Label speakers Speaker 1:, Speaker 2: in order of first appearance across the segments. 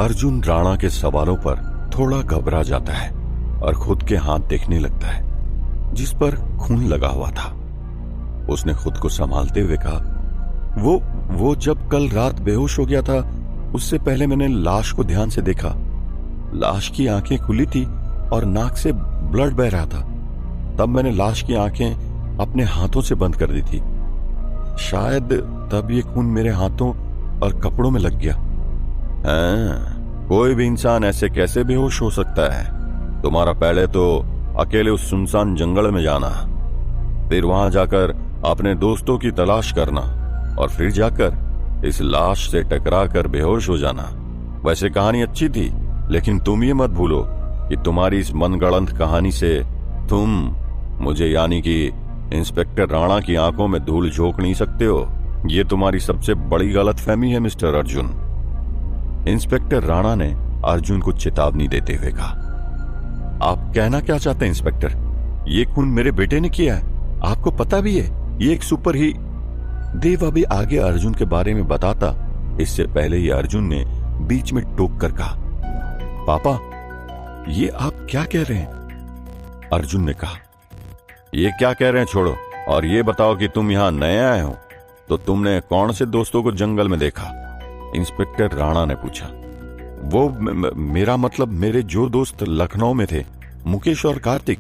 Speaker 1: अर्जुन राणा के सवालों पर थोड़ा घबरा जाता है और खुद के हाथ देखने लगता है जिस पर खून लगा हुआ था। उसने खुद को संभालते हुए कहा, वो जब कल रात बेहोश हो गया था उससे पहले मैंने लाश को ध्यान से देखा। लाश की आंखें खुली थी और नाक से ब्लड बह रहा था। तब मैंने लाश की आंखें अपने हाथों से बंद कर दी थी। शायद तब ये खून मेरे हाथों और कपड़ों में लग गया। कोई भी इंसान ऐसे कैसे बेहोश हो सकता है? तुम्हारा पहले तो अकेले उस सुनसान जंगल में जाना, फिर वहां जाकर अपने दोस्तों की तलाश करना और फिर जाकर इस लाश से टकरा कर बेहोश हो जाना। वैसे कहानी अच्छी थी, लेकिन तुम ये मत भूलो कि तुम्हारी इस मनगढ़ंत कहानी से तुम मुझे यानी कि इंस्पेक्टर राणा की आंखों में धूल झोंक नहीं सकते हो। ये तुम्हारी सबसे बड़ी गलतफहमी है मिस्टर अर्जुन। इंस्पेक्टर राणा ने अर्जुन को चेतावनी देते हुए कहा, आप कहना क्या चाहते हैं इंस्पेक्टर? ये खून मेरे बेटे ने किया है, आपको पता भी है। ये एक सुपर ही। देव अभी आगे अर्जुन के बारे में बताता, इससे पहले ही अर्जुन ने बीच में टोक कर कहा, पापा ये आप क्या कह रहे हैं? अर्जुन ने कहा, ये क्या कह रहे हैं छोड़ो, और ये बताओ कि तुम यहां नए आए हो तो तुमने कौन से दोस्तों को जंगल में देखा? इंस्पेक्टर राणा ने पूछा। वो मेरा मतलब मेरे जो दोस्त लखनऊ में थे, मुकेश और कार्तिक,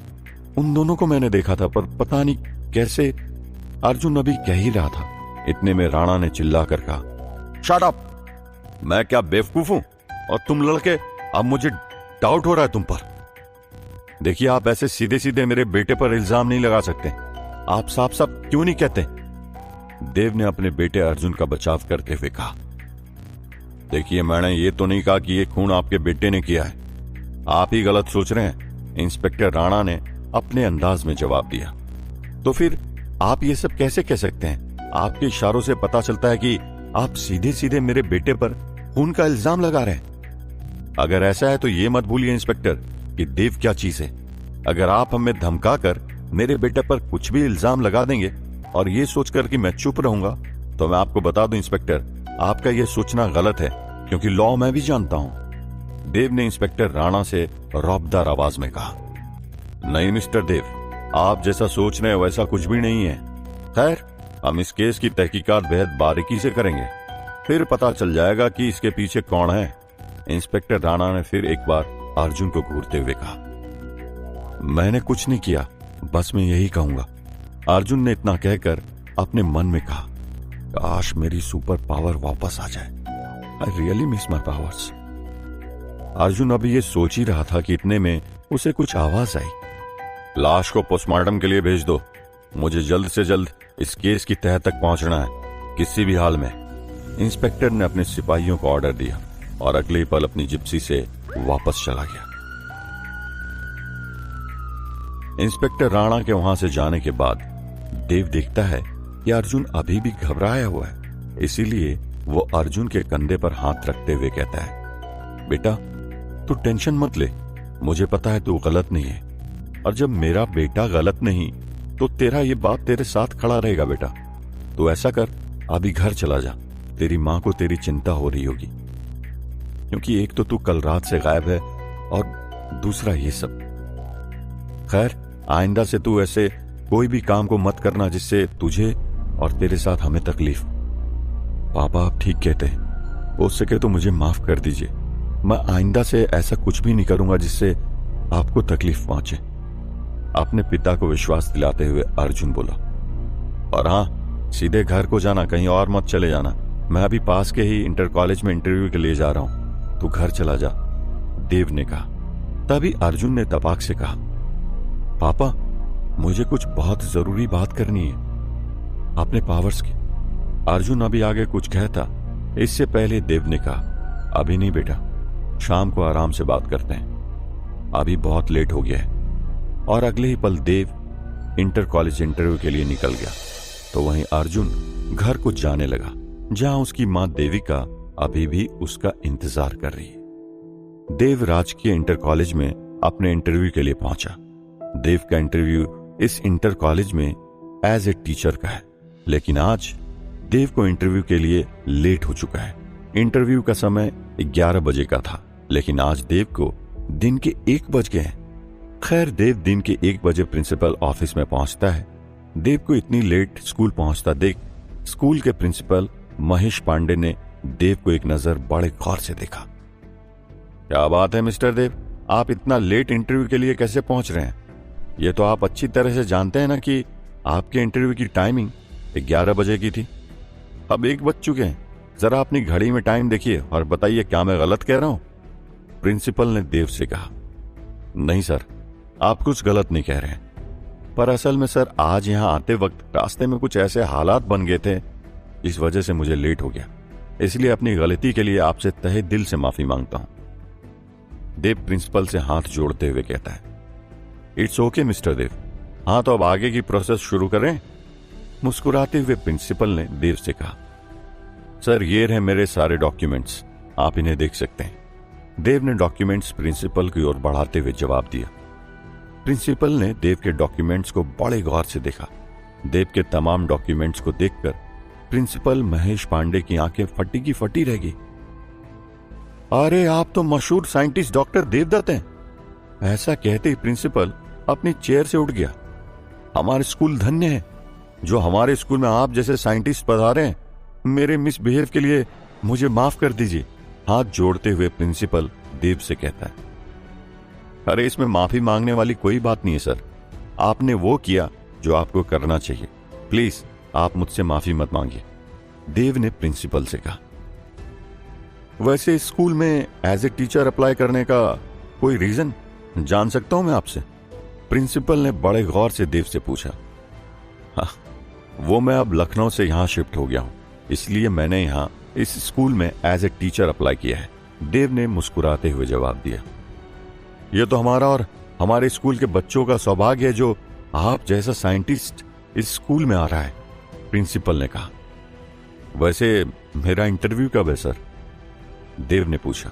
Speaker 1: उन दोनों को मैंने देखा था, पर पता नहीं कैसे। अर्जुन अभी कह ही रहा था, इतने में राणा ने चिल्लाकर कहा, शट अप! मैं क्या बेवकूफ हूं? और तुम लड़के, अब मुझे डाउट हो रहा है तुम पर। देखिए, आप ऐसे सीधे सीधे मेरे बेटे पर इल्जाम नहीं लगा सकते। आप साफ साफ क्यों नहीं कहते? देव ने अपने बेटे अर्जुन का बचाव करते हुए कहा, देखिए, मैंने ये तो नहीं कहा कि ये खून आपके बेटे ने किया है। आप ही गलत सोच रहे हैं। इंस्पेक्टर राणा ने अपने अंदाज में जवाब दिया। तो फिर आप ये सब कैसे कह सकते हैं? आपके इशारों से पता चलता है कि आप सीधे सीधे मेरे बेटे पर खून का इल्जाम लगा रहे हैं। अगर ऐसा है तो ये मत भूलिए इंस्पेक्टर कि देव क्या चीज है। अगर आप हमें धमका कर मेरे बेटे पर कुछ भी इल्जाम लगा देंगे और ये सोचकर कि मैं चुप रहूंगा, तो मैं आपको बता दूं इंस्पेक्टर, आपका यह सोचना गलत है, क्योंकि लॉ मैं भी जानता हूं। देव ने इंस्पेक्टर राणा से रौबदार आवाज में कहा, नहीं मिस्टर देव, आप जैसा सोच रहे हैं वैसा कुछ भी नहीं है। खैर, हम इस केस की तहकीकात बेहद बारीकी से करेंगे, फिर पता चल जाएगा कि इसके पीछे कौन है। इंस्पेक्टर राणा ने फिर एक बार अर्जुन को घूरते हुए कहा, मैंने कुछ नहीं किया, बस मैं यही कहूंगा। अर्जुन ने इतना कहकर अपने मन में कहा, काश मेरी सुपर पावर वापस आ जाए। I really miss my powers. Arjun अभी ये सोच ही रहा था कि इतने में उसे कुछ आवाज आई, लाश को पोस्टमार्टम के लिए भेज दो, मुझे जल्द से जल्द इस केस की तह तक पहुंचना है, किसी भी हाल में। इंस्पेक्टर ने अपने सिपाहियों को ऑर्डर दिया और अगले ही पल अपनी जिप्सी से वापस चला गया। इंस्पेक्टर राणा के वहां से जाने के बाद देव देखता है कि अर्जुन अभी भी घबराया हुआ है, इसीलिए वो अर्जुन के कंधे पर हाथ रखते हुए कहता है, बेटा तू टेंशन मत ले, मुझे पता है तू गलत नहीं है, और जब मेरा बेटा गलत नहीं तो तेरा ये बाप तेरे साथ खड़ा रहेगा। बेटा तू ऐसा कर, अभी घर चला जा, तेरी मां को तेरी चिंता हो रही होगी, क्योंकि एक तो तू कल रात से गायब है और दूसरा ये सब। खैर, आइंदा से तू ऐसे कोई भी काम को मत करना जिससे तुझे और तेरे साथ हमें तकलीफ। पापा आप ठीक कहते हैं, हो सके तो मुझे माफ कर दीजिए। मैं आइंदा से ऐसा कुछ भी नहीं करूंगा जिससे आपको तकलीफ पहुंचे। अपने पिता को विश्वास दिलाते हुए अर्जुन बोला, और हाँ, सीधे घर को जाना, कहीं और मत चले जाना। मैं अभी पास के ही इंटर कॉलेज में इंटरव्यू के लिए जा रहा हूं, तू घर चला जा, देव ने कहा। तभी अर्जुन ने तपाक से कहा, पापा मुझे कुछ बहुत जरूरी बात करनी है अपने पावर्स की। अर्जुन अभी आगे कुछ कहता, इससे पहले देव ने कहा, अभी नहीं बेटा, शाम को आराम से बात करते हैं, अभी बहुत लेट हो गया है। और अगले ही पल देव इंटर कॉलेज इंटरव्यू के लिए निकल गया, तो वहीं अर्जुन घर को जाने लगा, जहां उसकी मां देविका अभी भी उसका इंतजार कर रही है। देव राजकीय इंटर कॉलेज में अपने इंटरव्यू के लिए पहुंचा। देव का इंटरव्यू इस इंटर कॉलेज में एज ए टीचर का है, लेकिन आज देव को इंटरव्यू के लिए लेट हो चुका है। इंटरव्यू का समय 11 बजे का था, लेकिन आज देव को दिन के 1 बज गए हैं। खैर, देव दिन के 1 बजे प्रिंसिपल ऑफिस में पहुंचता है। देव को इतनी लेट स्कूल पहुंचता देख स्कूल के प्रिंसिपल महेश पांडे ने देव को एक नजर बड़े गौर से देखा। क्या बात है मिस्टर देव, आप इतना लेट इंटरव्यू के लिए कैसे पहुंच रहे हैं? ये तो आप अच्छी तरह से जानते हैं ना कि आपके इंटरव्यू की टाइमिंग 11 बजे की थी। अब 1 बज चुके हैं। जरा अपनी घड़ी में टाइम देखिए और बताइए, क्या मैं गलत कह रहा हूं? प्रिंसिपल ने देव से कहा। नहीं सर, आप कुछ गलत नहीं कह रहे हैं, पर असल में सर आज यहां आते वक्त रास्ते में कुछ ऐसे हालात बन गए थे, इस वजह से मुझे लेट हो गया। इसलिए अपनी गलती के लिए आपसे तहे दिल से माफी मांगता हूं। देव प्रिंसिपल से हाथ जोड़ते हुए कहता है। इट्स ओके मिस्टर देव। हाँ, तो अब आगे की प्रोसेस शुरू करें? मुस्कुराते हुए प्रिंसिपल ने देव से कहा। सर, ये रहे मेरे सारे डॉक्यूमेंट्स, आप इन्हें देख सकते हैं। देव ने डॉक्यूमेंट्स प्रिंसिपल की ओर बढ़ाते हुए जवाब दिया। प्रिंसिपल ने देव के डॉक्यूमेंट्स को बड़े गौर से देखा। देव के तमाम डॉक्यूमेंट्स को देखकर प्रिंसिपल महेश पांडे की आंखें फटी की फटी रह गई। अरे, आप तो मशहूर साइंटिस्ट डॉक्टर देवदत्त हैं। ऐसा कहते ही प्रिंसिपल अपनी चेयर से उठ गया। हमारे स्कूल धन्य है जो हमारे स्कूल में आप जैसे साइंटिस्ट पधारे हैं। मेरे मिसबिहेव के लिए मुझे माफ कर दीजिए। हाथ जोड़ते हुए प्रिंसिपल देव से कहता है। अरे, इसमें माफी मांगने वाली कोई बात नहीं है सर। आपने वो किया जो आपको करना चाहिए। प्लीज आप मुझसे माफी मत मांगिए, देव ने प्रिंसिपल से कहा। वैसे स्कूल में एज ए टीचर अप्लाई करने का कोई रीजन जान सकता हूं मैं आपसे? प्रिंसिपल ने बड़े गौर से देव से पूछा। हाँ, वो मैं अब लखनऊ से यहां शिफ्ट हो गया हूं, इसलिए मैंने यहां इस स्कूल में एज ए टीचर अप्लाई किया है, देव ने मुस्कुराते हुए जवाब दिया। यह तो हमारा और हमारे स्कूल के बच्चों का सौभाग्य है जो आप जैसा साइंटिस्ट इस स्कूल में आ रहा है, प्रिंसिपल ने कहा। वैसे मेरा इंटरव्यू कब है सर? देव ने पूछा।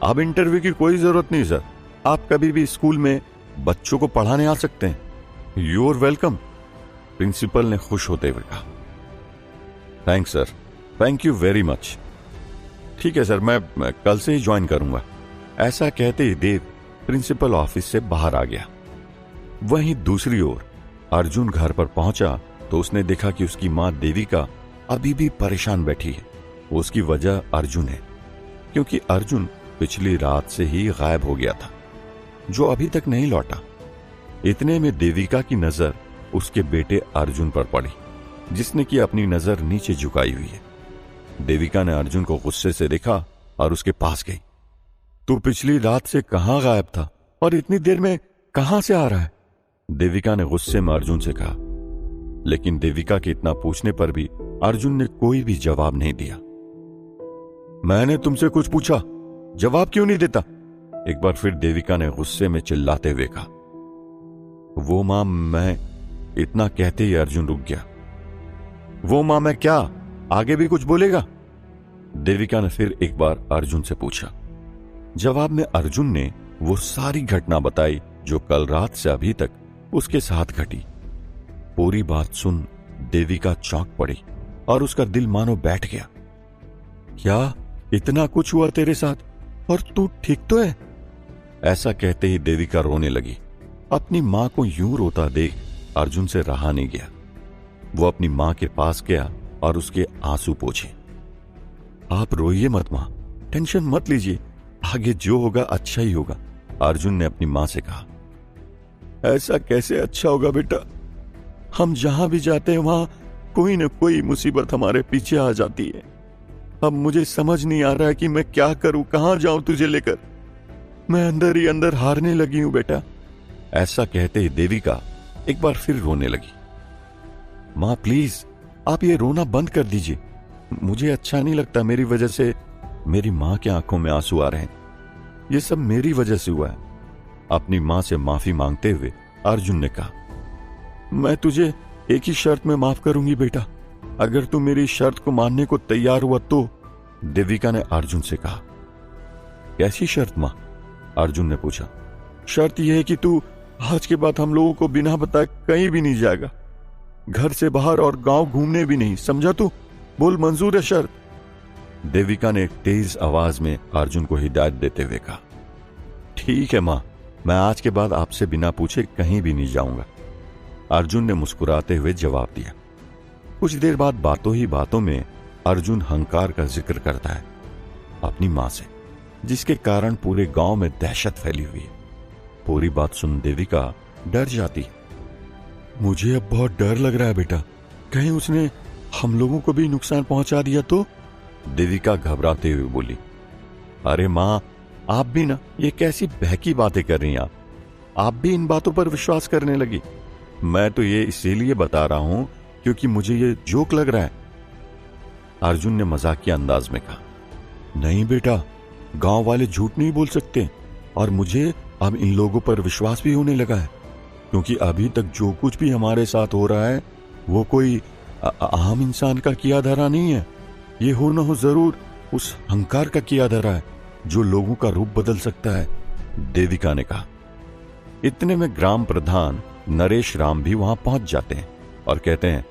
Speaker 1: अब इंटरव्यू की कोई जरूरत नहीं सर, आप कभी भी स्कूल में बच्चों को पढ़ाने आ सकते हैं। यू आर वेलकम, प्रिंसिपल ने खुश होते हुए कहा। Thanks sir, thank you very much. ठीक है सर, मैं कल से ही ज्वाइन करूंगा। ऐसा कहते ही देव प्रिंसिपल ऑफिस से बाहर आ गया। वहीं दूसरी ओर अर्जुन घर पर पहुंचा तो उसने देखा कि उसकी मां देविका अभी भी परेशान बैठी है। उसकी वजह अर्जुन है, क्योंकि अर्जुन पिछली रात से ही गायब हो गया था, जो अभी तक नहीं लौटा। इतने में देविका की नजर उसके बेटे अर्जुन पर पड़ी, जिसने की अपनी नजर नीचे झुकाई हुई है। देविका ने अर्जुन को गुस्से से देखा और उसके पास गई। तू पिछली रात से कहां गायब था और इतनी देर में कहां से आ रहा है? देविका ने गुस्से में अर्जुन से कहा। लेकिन देविका के इतना पूछने पर भी अर्जुन ने कोई भी जवाब नहीं दिया। मैंने तुमसे कुछ पूछा, जवाब क्यों नहीं देता? एक बार फिर देविका ने गुस्से में चिल्लाते हुए कहा। वो मां मैं, इतना कहते ही अर्जुन रुक गया। वो मां मैं क्या? आगे भी कुछ बोलेगा? देविका ने फिर एक बार अर्जुन से पूछा। जवाब में अर्जुन ने वो सारी घटना बताई जो कल रात से अभी तक उसके साथ घटी। पूरी बात सुन देविका चौंक पड़ी और उसका दिल मानो बैठ गया। क्या इतना कुछ हुआ तेरे साथ और तू ठीक तो है? ऐसा कहते ही देविका रोने लगी। अपनी मां को यूं रोता देख अर्जुन से रहा नहीं गया। वो अपनी मां के पास गया और उसके आंसू पोंछे। आप रोइए मत मां, टेंशन मत लीजिए, आगे जो होगा अच्छा ही होगा, अर्जुन ने अपनी मां से कहा। ऐसा कैसे अच्छा होगा बेटा? हम जहां भी जाते हैं वहां कोई न कोई मुसीबत हमारे पीछे आ जाती है। अब मुझे समझ नहीं आ रहा है कि मैं क्या करूं, कहां जाऊं तुझे लेकर। मैं अंदर ही अंदर हारने लगी हूं बेटा। ऐसा कहते ही देविका एक बार फिर रोने लगी। मां प्लीज आप ये रोना बंद कर दीजिए, मुझे अच्छा नहीं लगता। मेरी वजह से मेरी मां की आंखों में आंसू आ रहे हैं। ये सब मेरी वजह से हुआ है। अपनी मां से माफी मांगते हुए अर्जुन ने कहा। मैं तुझे एक ही शर्त में माफ करूंगी बेटा, अगर तू मेरी शर्त को मानने को तैयार हुआ तो, देविका ने अर्जुन से कहा। कैसी शर्त मां? अर्जुन ने पूछा। शर्त यह है कि तू आज के बाद हम लोगों को बिना बताए कहीं भी नहीं जाएगा, घर से बाहर और गांव घूमने भी नहीं, समझा तू? बोल मंजूर है शर्त? देविका ने एक तेज आवाज में अर्जुन को हिदायत देते हुए कहा। ठीक है मां, मैं आज के बाद आपसे बिना पूछे कहीं भी नहीं जाऊंगा, अर्जुन ने मुस्कुराते हुए जवाब दिया। कुछ देर बाद बातों ही बातों में अर्जुन हंकार का जिक्र करता है अपनी मां से, जिसके कारण पूरे गांव में दहशत फैली हुई है। पूरी बात सुन देविका डर जाती है। मुझे अब बहुत डर लग रहा है बेटा, कहीं उसने हम लोगों को भी नुकसान पहुंचा दिया तो, देविका घबराते हुए बोली। अरे मां, आप भी ना, ये कैसी बहकी बातें कर रही हैं आप भी इन बातों पर विश्वास करने लगी। मैं तो ये इसीलिए बता रहा हूं क्योंकि मुझे ये जोक लग रहा है, अर्जुन ने मजाकिया अंदाज में कहा। नहीं बेटा, गांव वाले झूठ नहीं बोल सकते और मुझे अब इन लोगों पर विश्वास भी होने लगा है, क्योंकि अभी तक जो कुछ भी हमारे साथ हो रहा है वो कोई आम इंसान का किया धरा नहीं है। ये हो न हो जरूर उस अहंकार का किया धरा है जो लोगों का रूप बदल सकता है, देविका ने कहा। इतने में ग्राम प्रधान नरेश राम भी वहां पहुंच जाते हैं और कहते हैं,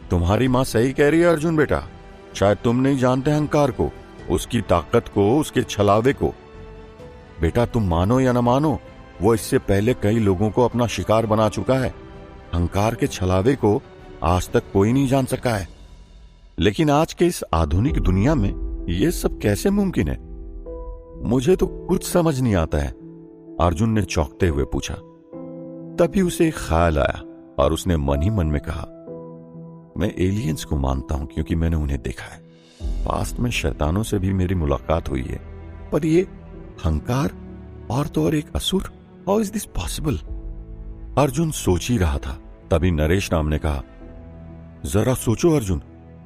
Speaker 1: तुम्हारी मां सही कह रही है अर्जुन बेटा, शायद तुम नहीं जानते अहंकार को, उसकी ताकत को, उसके छलावे को। बेटा तुम मानो या न मानो, वो इससे पहले कई लोगों को अपना शिकार बना चुका है। अहंकार के छलावे को आज तक कोई नहीं जान सका है, लेकिन आज के इस आधुनिक दुनिया में यह सब कैसे मुमकिन है? मुझे तो कुछ समझ नहीं आता है, अर्जुन ने चौंकते हुए पूछा। तभी उसे एक ख्याल आया और उसने मन ही मन में कहा, मैं एलियंस को मानता हूं क्योंकि मैंने उन्हें देखा है। पास्ट में शैतानों से भी मेरी मुलाकात हुई है, पर ये अहंकार और तो और एक असुर, how is this possible? Arjun सोच ही रहा था, तभी नरेश राम ने कहा, जरा सोचो अर्जुन,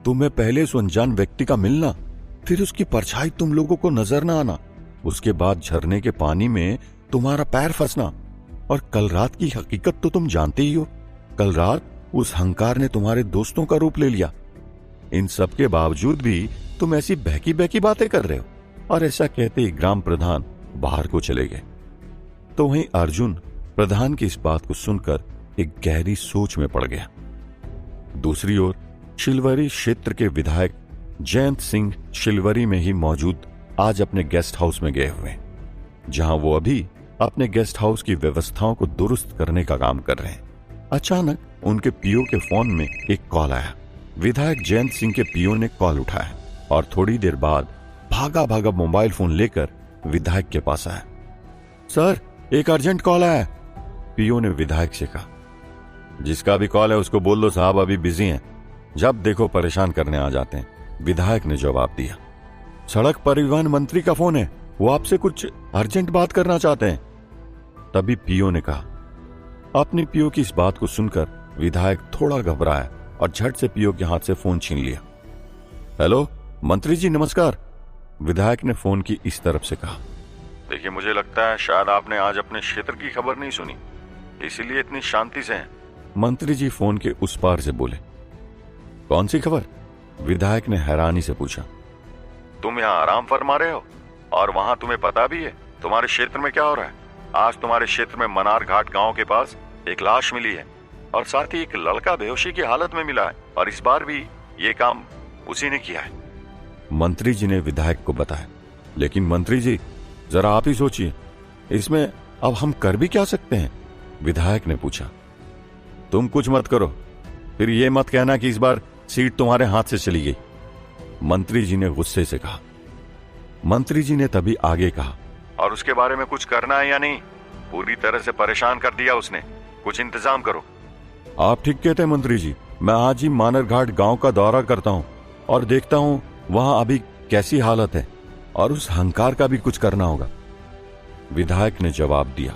Speaker 1: तुम्हें पहले उस अनजान व्यक्ति का मिलना, फिर उसकी परछाई तुम लोगों को नजर न आना, उसके बाद झरने के पानी में तुम्हारा पैर फंसना, और कल रात की हकीकत तो तुम जानते ही हो। कल रात उस अहंकार ने तुम्हारे दोस्तों का रूप ले लिया। इन सब के बावजूद भी तुम ऐसी बहकी बहकी बातें कर रहे हो। और ऐसा कहते ही ग्राम प्रधान बाहर को चले गए। तो वहीं अर्जुन प्रधान की इस बात को सुनकर एक गहरी सोच में पड़ गया। दूसरी ओर शिलवरी क्षेत्र के विधायक जयंत सिंह शिलवरी में ही मौजूद आज अपने गेस्ट हाउस में गए हुए हैं, जहां वो अभी अपने गेस्ट हाउस की व्यवस्थाओं को दुरुस्त करने का काम कर रहे हैं। अचानक उनके पीओ के फोन में एक कॉल आया। विधायक जयंत सिंह के पीओ ने कॉल उठाया और थोड़ी देर बाद भागा भागा मोबाइल फोन लेकर विधायक के पास आया। सर, एक अर्जेंट कॉल आया, पीओ ने विधायक से कहा। जिसका भी कॉल है उसको बोल दो साहब अभी बिजी हैं, जब देखो परेशान करने आ जाते हैं, विधायक ने जवाब दिया। सड़क परिवहन मंत्री का फोन है, वो आपसे कुछ अर्जेंट बात करना चाहते हैं, तभी पीओ ने कहा। अपने पीओ की इस बात को सुनकर विधायक थोड़ा घबराया और झट से पीओ के हाथ से फोन छीन लिया। हेलो मंत्री जी नमस्कार, विधायक ने फोन की इस तरफ से कहा। देखिए, मुझे लगता है शायद आपने आज अपने क्षेत्र की खबर नहीं सुनी, इसीलिए इतनी शांति से हैं, मंत्री जी फोन के उस पार से बोले। कौन सी खबर? विधायक ने हैरानी से पूछा। तुम यहाँ आराम फरमा रहे हो और वहां तुम्हें पता भी है तुम्हारे क्षेत्र में क्या हो रहा है? आज तुम्हारे क्षेत्र में मनार घाट गांव के पास एक लाश मिली है और साथ ही एक लड़का बेहोशी की हालत में मिला है, और इस बार भी ये काम उसी ने किया है, मंत्री जी ने विधायक को बताया। लेकिन मंत्री जी जरा आप ही सोचिए, इसमें अब हम कर भी क्या सकते हैं? विधायक ने पूछा। तुम कुछ मत करो, फिर ये मत कहना कि इस बार सीट तुम्हारे हाथ से चली गई, मंत्री जी ने गुस्से से कहा। मंत्री जी ने तभी आगे कहा, और उसके बारे में कुछ करना है या नहीं? पूरी तरह से परेशान कर दिया उसने, कुछ इंतजाम करो। आप ठीक कहते हैं मंत्री जी, मैं आज ही मानर घाट गांव का दौरा करता हूं और देखता हूं वहां अभी कैसी हालत है, और उस अहंकार का भी कुछ करना होगा, विधायक ने जवाब दिया।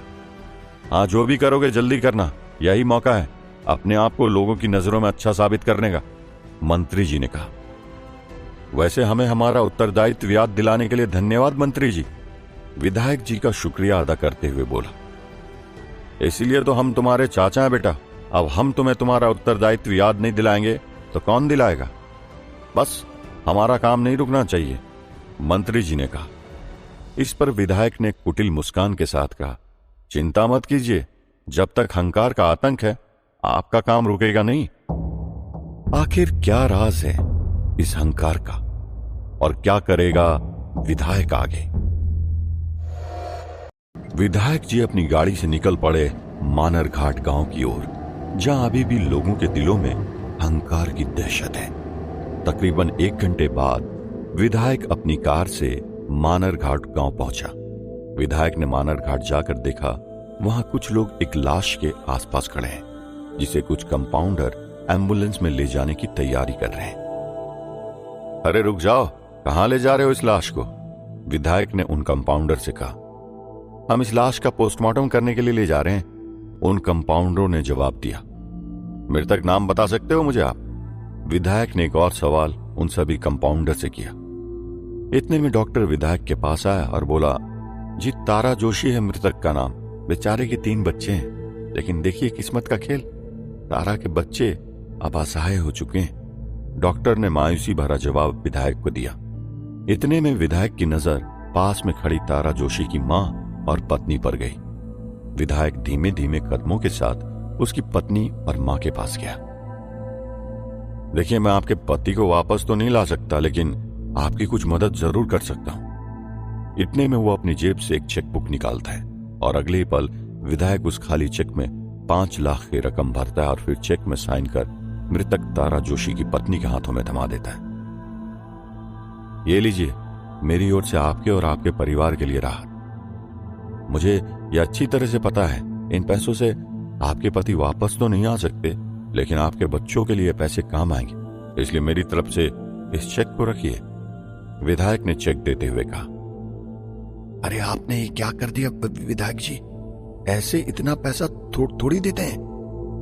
Speaker 1: हाँ, जो भी करोगे जल्दी करना, यही मौका है अपने आप को लोगों की नजरों में अच्छा साबित करने का, मंत्री जी ने कहा। वैसे हमें हमारा उत्तरदायित्व याद दिलाने के लिए धन्यवाद मंत्री जी, विधायक जी का शुक्रिया अदा करते हुए बोला। इसीलिए तो हम तुम्हारे चाचा हैं बेटा, अब हम तुम्हें तुम्हारा उत्तरदायित्व याद नहीं दिलाएंगे तो कौन दिलाएगा? बस हमारा काम नहीं रुकना चाहिए, मंत्री जी ने कहा। इस पर विधायक ने कुटिल मुस्कान के साथ कहा, चिंता मत कीजिए, जब तक अहंकार का आतंक है आपका काम रुकेगा नहीं। आखिर क्या राज है इस अहंकार का? और क्या करेगा विधायक आगे। विधायक जी अपनी गाड़ी से निकल पड़े मानरघाट गांव की ओर, जहां अभी भी लोगों के दिलों में अहंकार की दहशत है। तकरीबन 1 घंटे बाद विधायक अपनी कार से मानरघाट गांव पहुंचा। विधायक ने मानरघाट जाकर देखा, वहां कुछ लोग एक लाश के आसपास खड़े हैं, जिसे कुछ कंपाउंडर एम्बुलेंस में ले जाने की तैयारी कर रहे हैं। अरे रुक जाओ, कहां ले जा रहे हो इस लाश को? विधायक ने उन कंपाउंडर से कहा। हम इस लाश का पोस्टमार्टम करने के लिए ले जा रहे हैं, उन कंपाउंडरों ने जवाब दिया। मृतक नाम बता सकते हो मुझे आप? विधायक ने एक और सवाल उन सभी कंपाउंडर से किया। इतने में डॉक्टर विधायक के पास आया और बोला, जी तारा जोशी है मृतक का नाम। बेचारे के 3 बच्चे हैं, लेकिन देखिए किस्मत का खेल, तारा के बच्चे अब असहाय हो चुके हैं। डॉक्टर ने मायूसी भरा जवाब विधायक को दिया। इतने में विधायक की नजर पास में खड़ी तारा जोशी की मां और पत्नी पर गई। विधायक धीमे धीमे कदमों के साथ उसकी पत्नी और मां के पास गया। देखिए, मैं आपके पति को वापस तो नहीं ला सकता, लेकिन आपकी कुछ मदद जरूर कर सकता हूं। इतने में वो अपनी जेब से एक चेकबुक निकालता है और अगले ही पल विधायक उस खाली चेक में 5 लाख की रकम भरता है और फिर चेक में साइन कर मृतक तारा जोशी की पत्नी के हाथों में थमा देता है। ये लीजिए, मेरी ओर से आपके और आपके परिवार के लिए राहत। मुझे यह अच्छी तरह से पता है, इन पैसों से आपके पति वापस तो नहीं आ सकते, लेकिन आपके बच्चों के लिए पैसे काम आएंगे, इसलिए मेरी तरफ से इस चेक को रखिए। विधायक ने चेक देते हुए कहा। अरे आपने ये क्या कर दिया विधायक जी? ऐसे इतना पैसा थोड़ी देते हैं,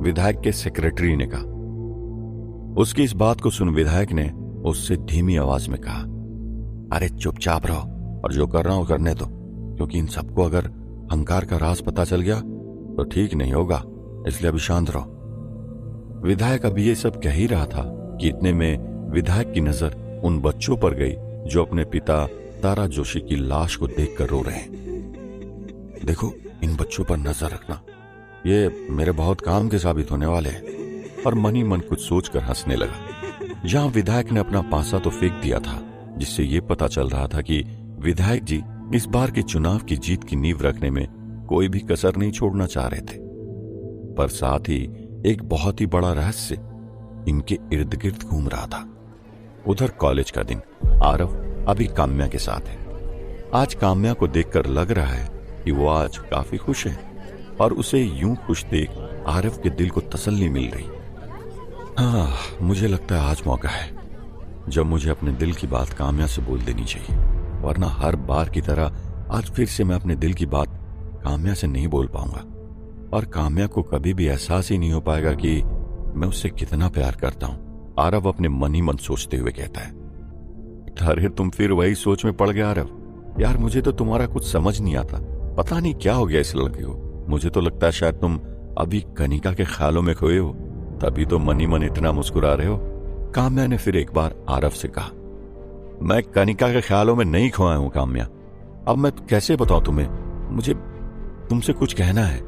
Speaker 1: विधायक के सेक्रेटरी ने कहा। उसकी इस बात को सुन विधायक ने उससे धीमी आवाज में कहा, अरे चुपचाप रहो और जो कर रहा हूं करने दो, क्योंकि इन सबको अगर अहंकार का राज पता चल गया तो ठीक नहीं होगा, इसलिए अभी शांत रहो। विधायक अभी ये सब कह ही रहा था कि इतने में विधायक की नजर उन बच्चों पर गई जो अपने पिता तारा जोशी की लाश को देखकर रो रहे हैं। देखो, इन बच्चों पर नजर रखना, ये मेरे बहुत काम के साबित होने वाले हैं। और मन ही मन कुछ सोचकर हंसने लगा। जहां विधायक ने अपना पासा तो फेंक दिया था, जिससे ये पता चल रहा था कि विधायक जी इस बार के चुनाव की जीत की नींव रखने में कोई भी कसर नहीं छोड़ना चाह रहे थे, पर साथ ही एक बहुत ही बड़ा रहस्य इनके इर्द गिर्द घूम रहा था। उधर कॉलेज का दिन, आरव अभी काम्या के साथ है। आज काम्या को देखकर लग रहा है कि वो आज काफी खुश है, और उसे यूं खुश देख आरव के दिल को तसल्ली मिल रही। हाँ, मुझे लगता है आज मौका है जब मुझे अपने दिल की बात काम्या से बोल देनी चाहिए, वरना हर बार की तरह आज फिर से मैं अपने दिल की बात काम्या से नहीं बोल पाऊंगा, और काम्या को कभी भी एहसास ही नहीं हो पाएगा कि मैं उससे कितना प्यार करता हूं। आरव अपने मन ही मन सोचते हुए कहता है। अरे तुम फिर वही सोच में पड़ गए आरव। यार, मुझे तो तुम्हारा कुछ समझ नहीं आता, पता नहीं क्या हो गया इस लड़के को। मुझे तो लगता है शायद तुम अभी कनिका के ख्यालों में खोए हो, तभी तो मन ही मन इतना मुस्कुरा रहे हो। काम्या ने फिर एक बार आरव से कहा। मैं कनिका के ख्यालों में नहीं खोया हूं काम्या, अब मैं कैसे बताऊं तुम्हें, मुझे तुमसे कुछ कहना है,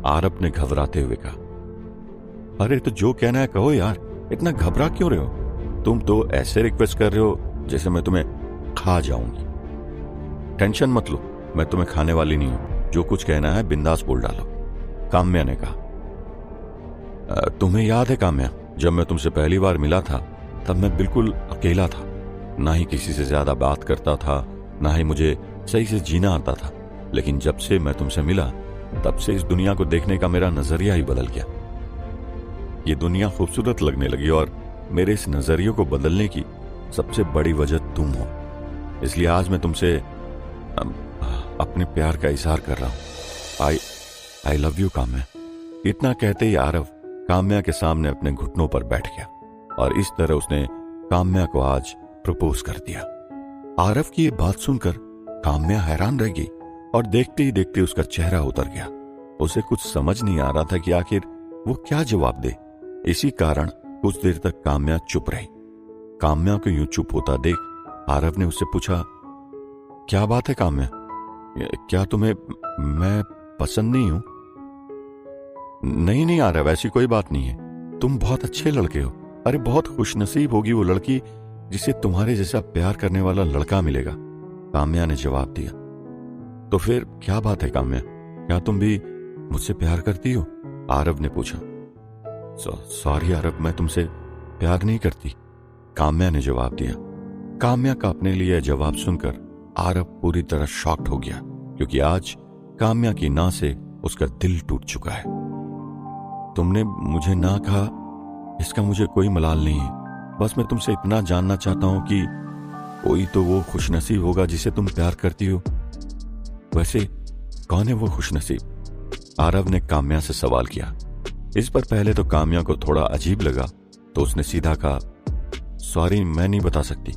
Speaker 1: आरव ने घबराते हुए कहा। अरे तो जो कहना है कहो यार, इतना घबरा क्यों रहे हो? तुम तो ऐसे रिक्वेस्ट कर रहे हो जैसे मैं तुम्हें खा जाऊंगी। टेंशन मत लो, मैं तुम्हें खाने वाली नहीं हूं, जो कुछ कहना है बिंदास बोल डालो, काम्या ने कहा। तुम्हें याद है काम्या, जब मैं तुमसे पहली बार मिला था तब मैं बिल्कुल अकेला था, ना ही किसी से ज्यादा बात करता था, ना ही मुझे सही से जीना आता था। लेकिन जब से मैं तुमसे मिला तब से इस दुनिया को देखने का मेरा नजरिया ही बदल गया। ये दुनिया खूबसूरत लगने लगी, और मेरे इस नजरिए को बदलने की सबसे बड़ी वजह तुम हो। इसलिए आज मैं तुमसे अपने प्यार का इजहार कर रहा हूं। I love you Kamya. इतना कहते ही आरव काम्या के सामने अपने घुटनों पर बैठ गया, और इस तरह उसने काम्या को आज प्रपोज कर दिया। आरव की ये बात सुनकर काम्या हैरान रह गई, और देखते ही देखते उसका चेहरा उतर गया। उसे कुछ समझ नहीं आ रहा था कि आखिर वो क्या जवाब दे। इसी कारण कुछ देर तक काम्या चुप रही। काम्या को यूं चुप होता देख आरव ने उससे पूछा, क्या बात है काम्या, क्या तुम्हें मैं पसंद नहीं हूं? नहीं आरव, ऐसी कोई बात नहीं है, तुम बहुत अच्छे लड़के हो। अरे बहुत खुशनसीब होगी वो लड़की जिसे तुम्हारे जैसा प्यार करने वाला लड़का मिलेगा, काम्या ने जवाब दिया। तो फिर क्या बात है काम्या, क्या तुम भी मुझसे प्यार करती हो? आरव ने पूछा। सॉरी आरव, मैं तुमसे प्यार नहीं करती, काम्या ने जवाब दिया। काम्या का अपने लिए जवाब सुनकर आरव पूरी तरह शॉक्ड हो गया, क्योंकि आज काम्या की ना से उसका दिल टूट चुका है। तुमने मुझे ना कहा, इसका मुझे कोई मलाल नहीं है। बस मैं तुमसे इतना जानना चाहता हूं कि कोई तो वो खुशनसीब होगा जिसे तुम प्यार करती हो। वैसे कौन है वो खुशनसीब? आरव ने काम्या से सवाल किया। इस पर पहले तो काम्या को थोड़ा अजीब लगा, तो उसने सीधा कहा, सॉरी मैं नहीं बता सकती।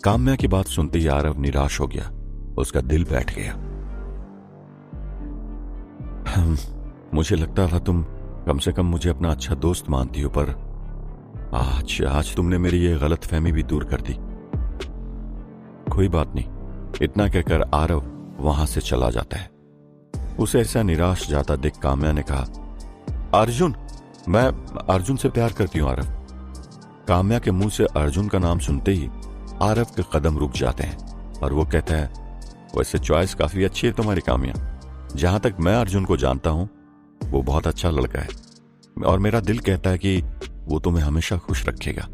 Speaker 1: काम्या की बात सुनते ही आरव निराश हो गया, उसका दिल बैठ गया। मुझे लगता था तुम कम से कम मुझे अपना अच्छा दोस्त मानती हो, पर आज तुमने मेरी ये गलत फहमी भी दूर कर दी। कोई बात नहीं, इतना कहकर आरव वहां से चला जाता है। उसे ऐसा निराश जाता देख काम्या ने कहा, अर्जुन, मैं अर्जुन से प्यार करती हूं आरव। काम्या के मुंह से अर्जुन का नाम सुनते ही आरव के कदम रुक जाते हैं और वो कहता है, वैसे चॉइस काफी अच्छी है तुम्हारी काम्या। जहां तक मैं अर्जुन को जानता हूं वो बहुत अच्छा लड़का है और मेरा दिल कहता है कि वो तुम्हें हमेशा खुश रखेगा।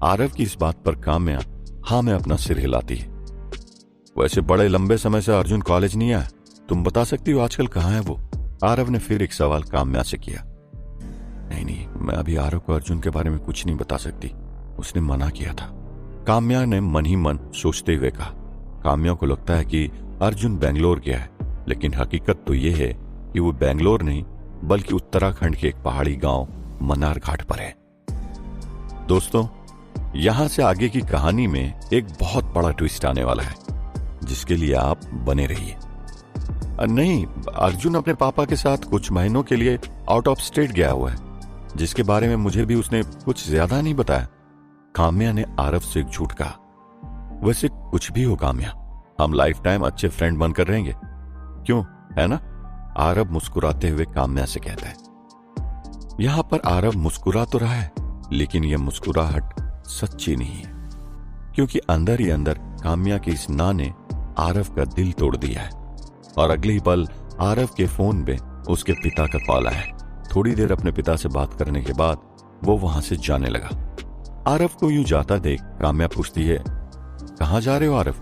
Speaker 1: आरव की इस बात पर काम्या हाँ में अपना सिर हिलाती है। वैसे बड़े लंबे समय से अर्जुन कॉलेज नहीं आया, तुम बता सकती हो आजकल कहाँ है वो? आरव ने फिर एक सवाल काम्या से किया। नहीं, मैं अभी आरव को अर्जुन के बारे में कुछ नहीं बता सकती, उसने मना किया था, काम्या ने मन ही मन सोचते हुए कहा। काम्या को लगता है कि अर्जुन बेंगलोर गया है, लेकिन हकीकत तो यह है कि वो बेंगलोर नहीं बल्कि उत्तराखंड के एक पहाड़ी गांव मन्नार घाट पर है। दोस्तों, यहां से आगे की कहानी में एक बहुत बड़ा ट्विस्ट आने वाला है, जिसके लिए आप बने रहिए। नहीं, अर्जुन अपने पापा के साथ कुछ महीनों के लिए आउट ऑफ स्टेट गया हुआ है, जिसके बारे में मुझे भी उसने कुछ ज्यादा नहीं बताया। काम्या ने आरव से एक झूठ कहा। वैसे कुछ भी हो काम्या, हम लाइफ टाइम अच्छे फ्रेंड बनकर रहेंगे, क्यों, है ना? आरव मुस्कुराते हुए काम्या से कहता है। यहां पर आरव मुस्कुरा तो रहा है, लेकिन यह मुस्कुराहट सच्ची नहीं है, क्योंकि अंदर ही अंदर काम्या की इस ना ने आरव का दिल तोड़ दिया है। और अगले ही पल आरव के फोन पे उसके पिता का कॉल आया है। थोड़ी देर अपने पिता से बात करने के बाद वो वहां से जाने लगा। आरव को यूं जाता देख काम्या पूछती है, कहां जा रहे हो आरव?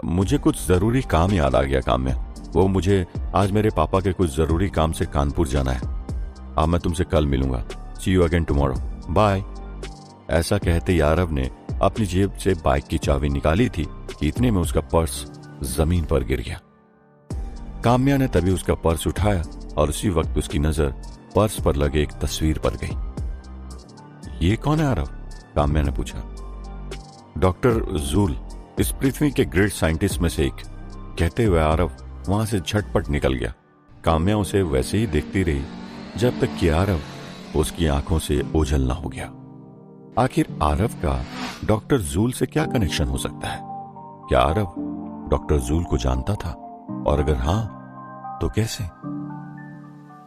Speaker 1: मुझे कुछ जरूरी काम याद आ गया काम्या, वो मुझे आज मेरे पापा के कुछ जरूरी काम से कानपुर जाना है। अब मैं तुमसे कल मिलूंगा, सी यू अगेन टुमारो, बाय। ऐसा कहते ही आरव ने अपनी जेब से बाइक की चाबी निकाली थी कि इतने में उसका पर्स जमीन पर गिर गया। काम्या ने तभी उसका पर्स उठाया और उसी वक्त उसकी नजर पर्स पर लगे एक तस्वीर पर गई। ये कौन है आरव? काम्या ने पूछा। डॉक्टर जूल, इस पृथ्वी के ग्रेट साइंटिस्ट में से एक, कहते हुए आरव वहां से झटपट निकल गया। काम्या उसे वैसे ही देखती रही जब तक कि आरव उसकी आंखों से ओझल ना हो गया। आखिर आरव का डॉक्टर जूल से क्या कनेक्शन हो सकता है? क्या आरव डॉक्टर जूल को जानता था? और अगर हां, तो कैसे?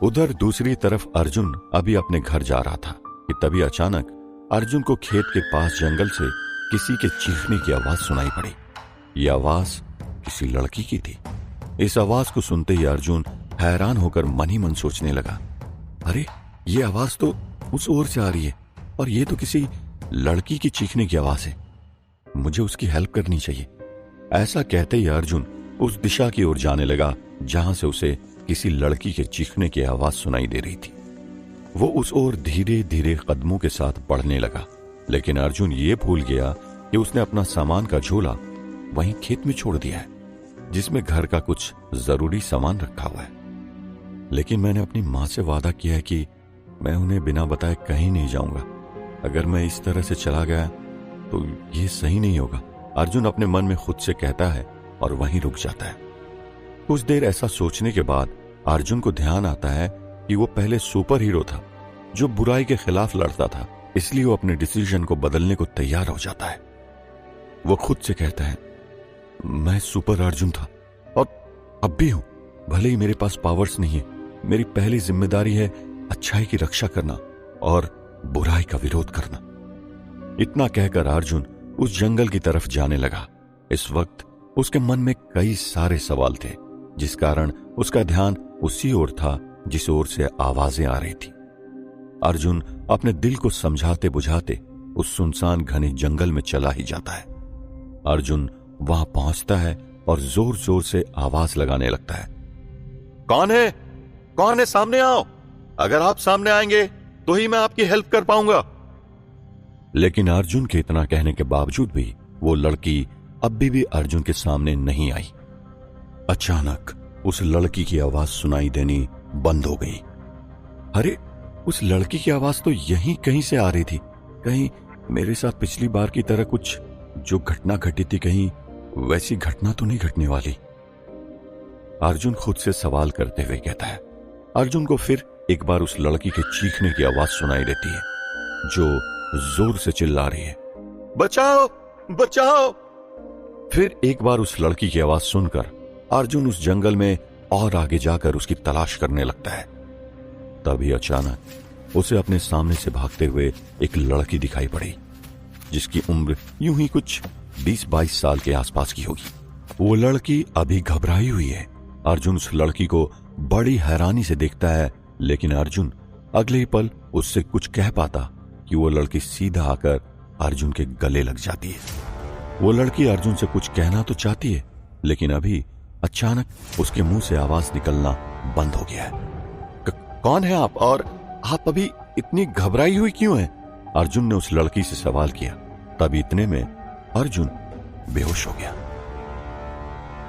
Speaker 1: उधर दूसरी तरफ अर्जुन अभी अपने घर जा रहा था कि तभी अचानक अर्जुन को खेत के पास जंगल से किसी के चीखने की आवाज सुनाई पड़ी। यह आवाज किसी लड़की की थी। इस आवाज को सुनते ही अर्जुन हैरान होकर मन ही मन सोचने लगा, अरे ये आवाज तो उस ओर से आ रही है और ये तो किसी लड़की की चीखने की आवाज है, मुझे उसकी हेल्प करनी चाहिए। ऐसा कहते ही अर्जुन उस दिशा की ओर जाने लगा जहां से उसे किसी लड़की के चीखने की आवाज सुनाई दे रही थी। वो उस ओर धीरे धीरे कदमों के साथ बढ़ने लगा, लेकिन अर्जुन ये भूल गया कि उसने अपना सामान का झोला वहीं खेत में छोड़ दिया है, जिसमें घर का कुछ जरूरी सामान रखा हुआ है। लेकिन मैंने अपनी मां से वादा किया है कि मैं उन्हें बिना बताए कहीं नहीं जाऊंगा। अगर मैं इस तरह से चला गया तो ये सही नहीं होगा, अर्जुन अपने मन में खुद से कहता है और वहीं रुक जाता है। कुछ देर ऐसा सोचने के बाद अर्जुन को ध्यान आता है कि वो पहले सुपर हीरो था जो बुराई के खिलाफ लड़ता था, इसलिए वो अपने डिसीजन को बदलने को तैयार हो जाता है। वो खुद से कहता है, मैं सुपर अर्जुन था और अब भी हूं, भले ही मेरे पास पावर्स नहीं है, मेरी पहली जिम्मेदारी है अच्छाई की रक्षा करना और बुराई का विरोध करना। इतना कहकर अर्जुन उस जंगल की तरफ जाने लगा। इस वक्त उसके मन में कई सारे सवाल थे, जिस कारण उसका ध्यान उसी ओर था जिस ओर से आवाजें आ रही थी। अर्जुन अपने दिल को समझाते बुझाते उस सुनसान घने जंगल में चला ही जाता है। अर्जुन वहां पहुंचता है और जोर जोर से आवाज लगाने लगता है, कौन है? कौन है? सामने आओ। अगर आप सामने आएंगे तो ही मैं आपकी हेल्प कर पाऊंगा। लेकिन अर्जुन के इतना कहने के बावजूद भी वो लड़की अब भी अर्जुन के सामने नहीं आई। अचानक उस लड़की की आवाज सुनाई देनी बंद हो गई। अरे, उस लड़की की आवाज तो यहीं कहीं से आ रही थी। कहीं मेरे साथ पिछली बार की तरह कुछ जो घटना घटी थी, कहीं वैसी घटना तो नहीं घटने वाली। अर्जुन खुद से सवाल करते हुए कहता है। अर्जुन को फिर एक बार उस लड़की के चीखने की आवाज सुनाई देती है, जो जोर से चिल्ला रही है, बचाओ बचाओ। फिर एक बार उस लड़की की आवाज सुनकर अर्जुन उस जंगल में और आगे जाकर उसकी तलाश करने लगता है। तभी अचानक उसे अपने सामने से भागते हुए एक लड़की दिखाई पड़ी, जिसकी उम्र यूं ही कुछ 20-22 साल के आसपास की होगी। वो लड़की अभी घबराई हुई है। अर्जुन उस लड़की को बड़ी हैरानी से देखता है, लेकिन अर्जुन अगले ही पल उससे कुछ कह पाता कि वो लड़की सीधा आकर अर्जुन के गले लग जाती है। वो लड़की अर्जुन से कुछ कहना तो चाहती है, लेकिन अभी अचानक उसके मुंह से आवाज निकलना बंद हो गया है। कौन है आप? और आप अभी इतनी घबराई हुई क्यों हैं? अर्जुन ने उस लड़की से सवाल किया। तभी इतने में अर्जुन बेहोश हो गया।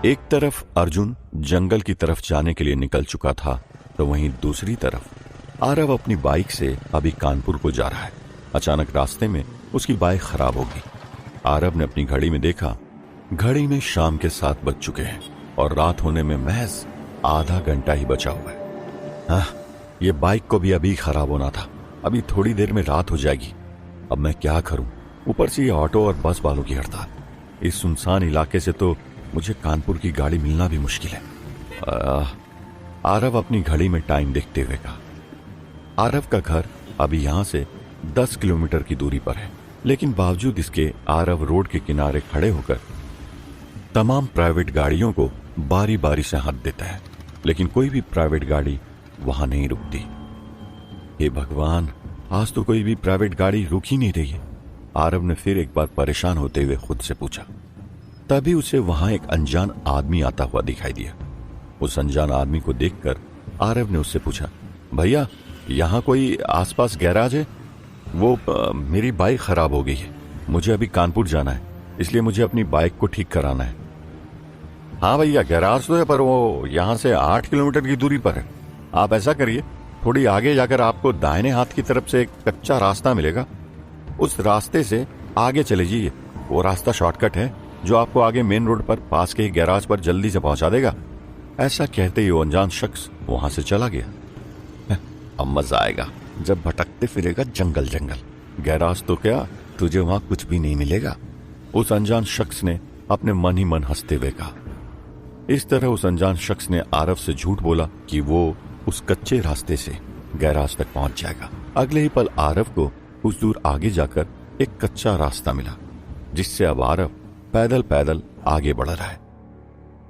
Speaker 1: एक तरफ अर्जुन जंगल की तरफ जाने के लिए निकल चुका था, तो वहीं दूसरी तरफ आरव अपनी बाइक से अभी कानपुर को जा रहा है। अचानक रास्ते में उसकी बाइक खराब हो गई। आरव ने अपनी घड़ी में देखा, घड़ी में शाम के 7 बज चुके हैं और रात होने में महज आधा घंटा ही बचा हुआ है। हाँ, ये बाइक को भी अभी खराब होना था। अभी थोड़ी देर में रात हो जाएगी। अब मैं क्या करूं? ऊपर से ये ऑटो और बस वालों की हड़ताल। इस सुनसान इलाके से तो मुझे कानपुर की गाड़ी मिलना भी मुश्किल है। आरव अपनी घड़ी में टाइम देखते हुए कहा। आरव का घर अभी यहां से 10 किलोमीटर की दूरी पर है, लेकिन बावजूद इसके आरव रोड के किनारे खड़े होकर तमाम प्राइवेट गाड़ियों को बारी बारी से हाथ देता है, लेकिन कोई भी प्राइवेट गाड़ी वहां नहीं रुकती। हे भगवान, आज तो कोई भी प्राइवेट गाड़ी रुक ही नहीं रही है। आरव ने फिर एक बार परेशान होते हुए खुद से पूछा। तभी उसे वहां एक अनजान आदमी आता हुआ दिखाई दिया। उस अनजान आदमी को देखकर आरव ने उससे पूछा, भैया यहाँ कोई आसपास गैराज है? वो मेरी बाइक खराब हो गई है। मुझे अभी कानपुर जाना है, इसलिए मुझे अपनी बाइक को ठीक कराना है। हाँ भैया, गैराज तो है, पर वो यहाँ से 8 किलोमीटर की दूरी पर है। आप ऐसा करिए, थोड़ी आगे जाकर आपको दाहिने हाथ की तरफ से एक कच्चा रास्ता मिलेगा। उस रास्ते से आगे चले जाइए। वो रास्ता शॉर्टकट है जो आपको आगे मेन रोड पर पास के गैराज पर जल्दी से पहुंचा देगा। ऐसा कहते ही वो अनजान शख्स वहां से चला गया। अब मजा आएगा जब भटकते फिरेगा जंगल जंगल। गैराज तो क्या, तुझे वहां कुछ भी नहीं मिलेगा। उस अनजान शख्स ने अपने मन ही मन हंसते हुए कहा। इस तरह उस अनजान शख्स ने आरव से झूठ बोला कि वो उस कच्चे रास्ते से गैराज तक पहुंच जाएगा। अगले ही पल आरव को कुछ दूर आगे जाकर एक कच्चा रास्ता मिला, जिससे अब आरव पैदल पैदल आगे बढ़ रहा है।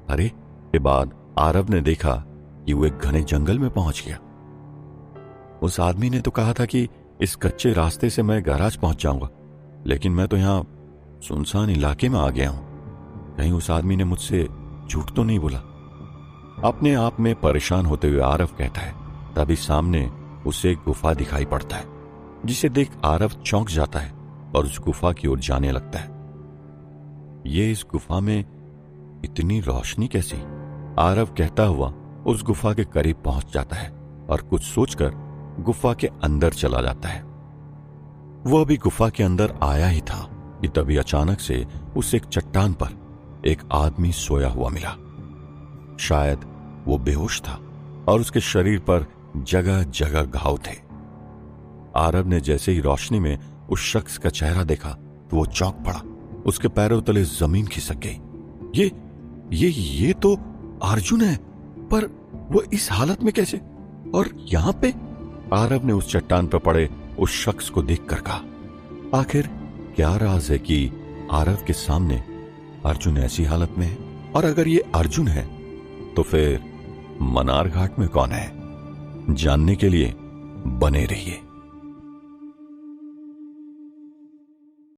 Speaker 1: अरे, के बाद आरव ने देखा कि वो एक घने जंगल में पहुंच गया। उस आदमी ने तो कहा था कि इस कच्चे रास्ते से मैं गैराज पहुंच जाऊंगा, लेकिन मैं तो यहां सुनसान इलाके में आ गया हूं। कहीं उस आदमी ने मुझसे झूठ तो नहीं बोला? अपने आप में परेशान होते हुए आरव कहता है। तभी सामने उसे एक गुफा दिखाई पड़ता है, जिसे देख आरव चौंक जाता है और उस गुफा की ओर जाने लगता है। ये इस गुफा में इतनी रोशनी कैसी? आरव कहता हुआ उस गुफा के करीब पहुंच जाता है और कुछ सोचकर गुफा के अंदर चला जाता है। वह भी गुफा के अंदर आया ही था कि तभी अचानक से उसे एक चट्टान पर एक आदमी सोया हुआ मिला। शायद वो बेहोश था और उसके शरीर पर जगह जगह घाव थे। आरव ने जैसे ही रोशनी में उस शख्स का चेहरा देखा तो वो चौंक पड़ा। उसके पैरों तले जमीन खिसक गई। ये तो अर्जुन है, पर वो इस हालत में कैसे? और यहां पे? आरव ने उस चट्टान पर पड़े उस शख्स को देखकर कहा, आखिर क्या राज है कि आरव के सामने अर्जुन ऐसी हालत में है? और अगर ये अर्जुन है तो फिर मनार घाट में कौन है? जानने के लिए बने रहिए।